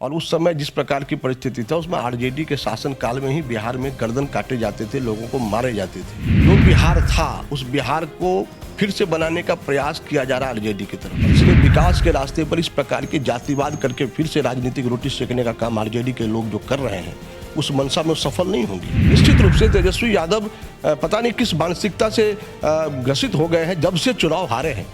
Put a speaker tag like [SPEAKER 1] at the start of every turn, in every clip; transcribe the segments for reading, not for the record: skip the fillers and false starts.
[SPEAKER 1] और उस समय जिस प्रकार की परिस्थिति था उसमें आरजेडी के शासन काल में ही बिहार में गर्दन काटे जाते थे, लोगों को मारे जाते थे। जो बिहार था उस बिहार को फिर से बनाने का प्रयास किया जा रहा है आरजेडी की तरफ। इसलिए विकास के रास्ते पर इस प्रकार के जातिवाद करके फिर से राजनीतिक रोटी सेकने का काम आरजेडी के लोग जो कर रहे हैं उस मंशा में सफल नहीं होंगी। निश्चित रूप से तेजस्वी यादव पता नहीं किस मानसिकता से ग्रसित हो गए हैं। जब से चुनाव हारे हैं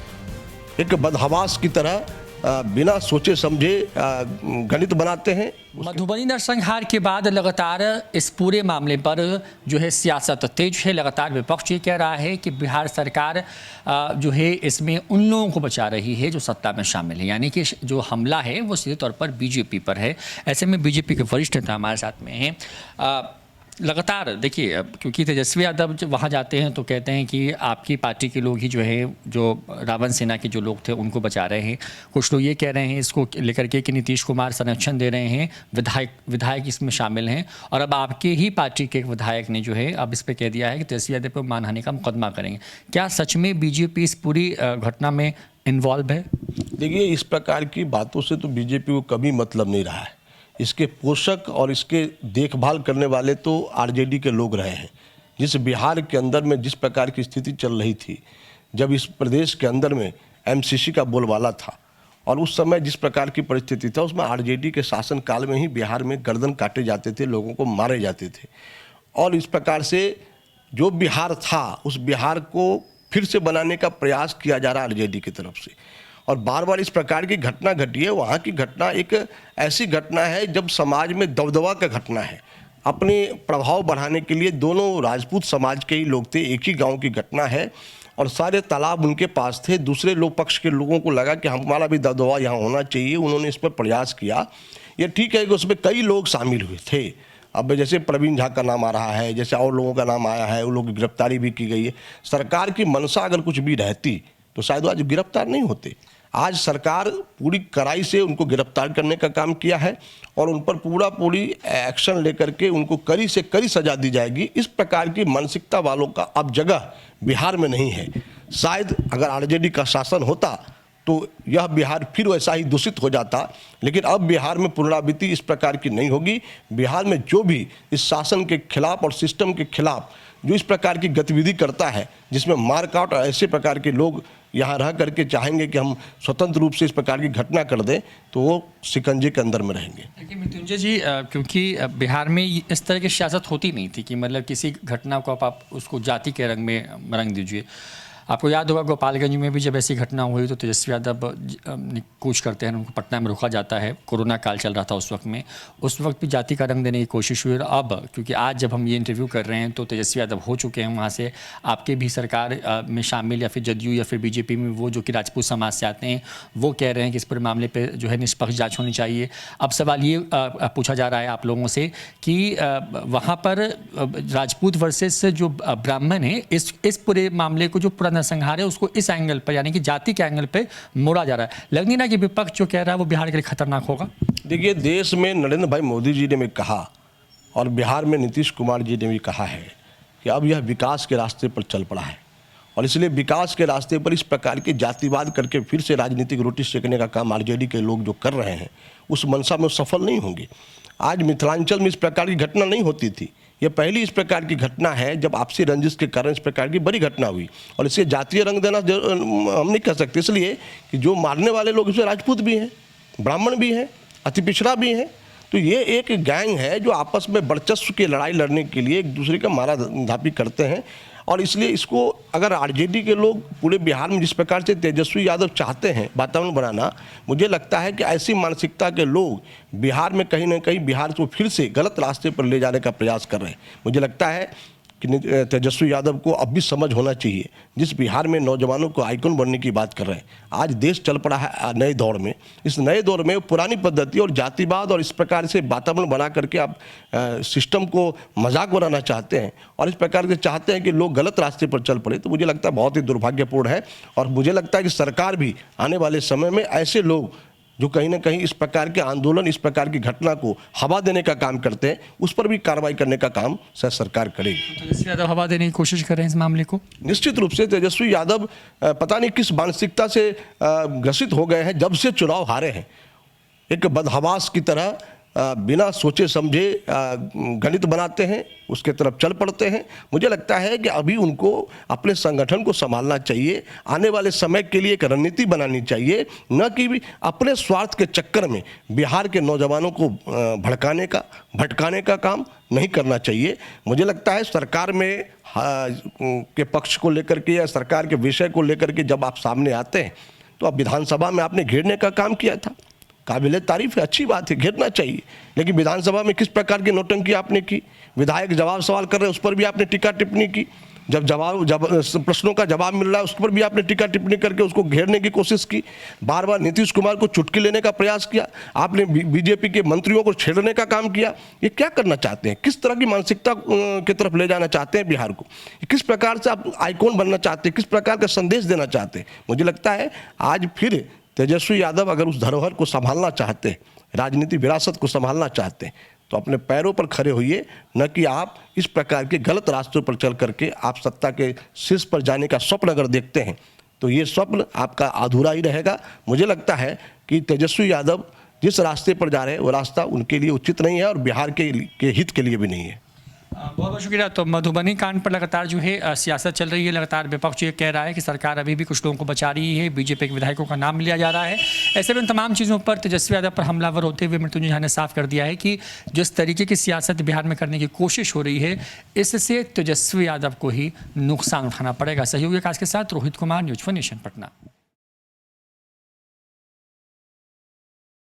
[SPEAKER 1] एक बदहवास की तरह बिना सोचे समझे गणित बनाते हैं।
[SPEAKER 2] मधुबनी नरसंहार के बाद लगातार इस पूरे मामले पर जो है सियासत तेज है। लगातार विपक्ष ये कह रहा है कि बिहार सरकार जो है इसमें उन लोगों को बचा रही है जो सत्ता में शामिल है, यानी कि जो हमला है वो सीधे तौर पर बीजेपी पर है। ऐसे में बीजेपी के वरिष्ठ नेता हमारे साथ में हैं। लगातार देखिए, क्योंकि तेजस्वी यादव जब वहाँ जाते हैं तो कहते हैं कि आपकी पार्टी के लोग ही जो है, जो रावण सेना के जो लोग थे उनको बचा रहे हैं। कुछ लोग ये कह रहे हैं इसको लेकर के कि नीतीश कुमार संरक्षण दे रहे हैं, विधायक इसमें शामिल हैं। और अब आपके ही पार्टी के एक विधायक ने जो है अब इस पर कह दिया है कि तेजस्वी यादव पर मानहानि का मुकदमा करेंगे। क्या सच में बीजेपी इस पूरी घटना में इन्वॉल्व है?
[SPEAKER 1] देखिए, इस प्रकार की बातों से तो बीजेपी को कभी मतलब नहीं रहा है। इसके पोषक और इसके देखभाल करने वाले तो आरजेडी के लोग रहे हैं। जिस बिहार के अंदर में जिस प्रकार की स्थिति चल रही थी, जब इस प्रदेश के अंदर में एमसीसी का बोलबाला था और उस समय जिस प्रकार की परिस्थिति था उसमें आरजेडी के शासन काल में ही बिहार में गर्दन काटे जाते थे, लोगों को मारे जाते थे। और इस प्रकार से जो बिहार था उस बिहार को फिर से बनाने का प्रयास किया जा रहा है आरजेडी की तरफ से। और बार बार इस प्रकार की घटना घटी है। वहाँ की घटना एक ऐसी घटना है जब समाज में दबदबा का घटना है। अपने प्रभाव बढ़ाने के लिए दोनों राजपूत समाज के ही लोग थे, एक ही गांव की घटना है और सारे तालाब उनके पास थे। दूसरे लोग पक्ष के लोगों को लगा कि हमारा भी दबदबा यहाँ होना चाहिए, उन्होंने इस पर प्रयास किया। ये ठीक है कि उसमें कई लोग शामिल हुए थे। अब जैसे प्रवीण झा का नाम आ रहा है, जैसे और लोगों का नाम आया है, उन लोगों की गिरफ्तारी भी की गई है। सरकार की मंशा अगर कुछ भी रहती तो शायद वो आज गिरफ्तार नहीं होते। आज सरकार पूरी कड़ाई से उनको गिरफ्तार करने का काम किया है और उन पर पूरी एक्शन लेकर के उनको कड़ी से कड़ी सजा दी जाएगी। इस प्रकार की मानसिकता वालों का अब जगह बिहार में नहीं है। शायद अगर आरजेडी का शासन होता तो यह बिहार फिर वैसा ही दूषित हो जाता, लेकिन अब बिहार में पुनरावृत्ति इस प्रकार की नहीं होगी। बिहार में जो भी इस शासन के खिलाफ और सिस्टम के खिलाफ जो इस प्रकार की गतिविधि करता है, जिसमें मारकाट और ऐसे प्रकार के लोग यहाँ रह करके चाहेंगे कि हम स्वतंत्र रूप से इस प्रकार की घटना कर दें, तो वो शिकंजे के अंदर में रहेंगे।
[SPEAKER 2] देखिए मृत्युंजय जी, क्योंकि बिहार में इस तरह की सियासत होती नहीं थी कि मतलब किसी घटना को आप उसको जाति के रंग में रंग दीजिए। आपको याद होगा गोपालगंज में भी जब ऐसी घटना हुई तो तेजस्वी यादव कूच करते हैं, उनको पटना में रोका जाता है। कोरोना काल चल रहा था उस वक्त में, उस वक्त भी जाति का रंग देने की कोशिश हुई। और अब क्योंकि आज जब हम ये इंटरव्यू कर रहे हैं तो तेजस्वी यादव हो चुके हैं वहाँ से, आपके भी सरकार में शामिल या फिर जदयू या फिर बीजेपी में वो जो कि राजपूत समाज से आते हैं, वो कह रहे हैं कि इस पूरे मामले पर जो है निष्पक्ष जाँच होनी चाहिए। अब सवाल ये पूछा जा रहा है आप लोगों से कि वहाँ पर राजपूत वर्सेस जो ब्राह्मण है, इस पूरे मामले को जो पूरा नरसंहार है उसको इस एंगल पर यानी कि जाति के एंगल पे मोड़ा जा रहा है। लग नहीं ना कि विपक्ष जो कह रहा है वो बिहार के लिए खतरनाक होगा? देखिए,
[SPEAKER 1] देश में नरेंद्र भाई मोदी जी ने भी कहा और बिहार में नीतीश कुमार जी ने भी कहा है कि अब यह विकास के रास्ते पर चल पड़ा है और इसलिए विकास के रास्ते पर इस प्रकार के जातिवाद करके फिर से राजनीतिक रोटी सेकने का काम आरजेडी के लोग जो कर रहे हैं उस मंशा में सफल नहीं होंगे। आज मिथिलांचल में इस प्रकार की घटना नहीं होती थी। यह पहली इस प्रकार की घटना है जब आपसी रंजिश के कारण इस प्रकार की बड़ी घटना हुई और इसे जातीय रंग देना हम नहीं कह सकते, इसलिए कि जो मारने वाले लोग इसमें राजपूत भी हैं, ब्राह्मण भी हैं, अति पिछड़ा भी हैं। तो ये एक गैंग है जो आपस में वर्चस्व की लड़ाई लड़ने के लिए एक दूसरे का मारा धापी करते हैं। और इसलिए इसको अगर आरजेडी के लोग पूरे बिहार में जिस प्रकार से तेजस्वी यादव चाहते हैं वातावरण बनाना, मुझे लगता है कि ऐसी मानसिकता के लोग बिहार में कहीं ना कहीं बिहार को फिर से गलत रास्ते पर ले जाने का प्रयास कर रहे हैं। मुझे लगता है कि तेजस्वी यादव को अब भी समझ होना चाहिए। जिस बिहार में नौजवानों को आइकन बनने की बात कर रहे हैं, आज देश चल पड़ा है नए दौर में। इस नए दौर में पुरानी पद्धति और जातिवाद और इस प्रकार से वातावरण बना करके आप सिस्टम को मजाक बनाना चाहते हैं और इस प्रकार से चाहते हैं कि लोग गलत रास्ते पर चल पड़े, तो मुझे लगता है बहुत ही दुर्भाग्यपूर्ण है। और मुझे लगता है कि सरकार भी आने वाले समय में ऐसे लोग जो कहीं ना कहीं इस प्रकार के आंदोलन, इस प्रकार की घटना को हवा देने का काम करते हैं, उस पर भी कार्रवाई करने का काम शायद सरकार करेगी।
[SPEAKER 2] तेजस्वी यादव हवा देने की कोशिश कर रहे हैं इस मामले को?
[SPEAKER 1] निश्चित रूप से तेजस्वी यादव पता नहीं किस मानसिकता से ग्रसित हो गए हैं। जब से चुनाव हारे हैं एक बदहवास की तरह बिना सोचे समझे गणित बनाते हैं, उसके तरफ चल पड़ते हैं। मुझे लगता है कि अभी उनको अपने संगठन को संभालना चाहिए, आने वाले समय के लिए एक रणनीति बनानी चाहिए, न कि अपने स्वार्थ के चक्कर में बिहार के नौजवानों को भटकाने का काम नहीं करना चाहिए। मुझे लगता है सरकार में के पक्ष को लेकर के या सरकार के विषय को लेकर के जब आप सामने आते हैं तो अब विधानसभा में आपने घेरने का काम किया था, काबिले तारीफ है, अच्छी बात है, घेरना चाहिए। लेकिन विधानसभा में किस प्रकार की नौटंकी आपने की, विधायक जवाब सवाल कर रहे हैं उस पर भी आपने टीका टिप्पणी की, जब प्रश्नों का जवाब मिल रहा है उस पर भी आपने टीका टिप्पणी करके उसको घेरने की कोशिश की, बार बार नीतीश कुमार को चुटकी लेने का प्रयास किया, आपने बीजेपी के मंत्रियों को छेड़ने का काम किया। ये क्या करना चाहते हैं, किस तरह की मानसिकता की तरफ ले जाना चाहते हैं बिहार को, किस प्रकार से आप आइकॉन बनना चाहते हैं, किस प्रकार का संदेश देना चाहते हैं। मुझे लगता है आज फिर तेजस्वी यादव अगर उस धरोहर को संभालना चाहते हैं, राजनीति विरासत को संभालना चाहते हैं, तो अपने पैरों पर खड़े होइए, न कि आप इस प्रकार के गलत रास्तों पर चल करके आप सत्ता के शीर्ष पर जाने का स्वप्न अगर देखते हैं तो ये स्वप्न आपका अधूरा ही रहेगा। मुझे लगता है कि तेजस्वी यादव जिस रास्ते पर जा रहे हैं वो रास्ता उनके लिए उचित नहीं है और बिहार के हित के लिए भी नहीं है।
[SPEAKER 2] बहुत बहुत शुक्रिया। तो मधुबनी कांड पर लगातार जो है सियासत चल रही है, लगातार विपक्ष ये कह रहा है कि सरकार अभी भी कुछ लोगों को बचा रही है, बीजेपी के विधायकों का नाम लिया जा रहा है। ऐसे में तमाम चीज़ों पर तेजस्वी यादव पर हमलावर होते हुए मृत्युंजय झा ने साफ कर दिया है कि जिस तरीके की सियासत बिहार में करने की कोशिश हो रही है इससे तेजस्वी यादव को ही नुकसान उठाना पड़ेगा। सहयोगी आकाश के साथ रोहित कुमार, न्यूज़4 नेशन, पटना।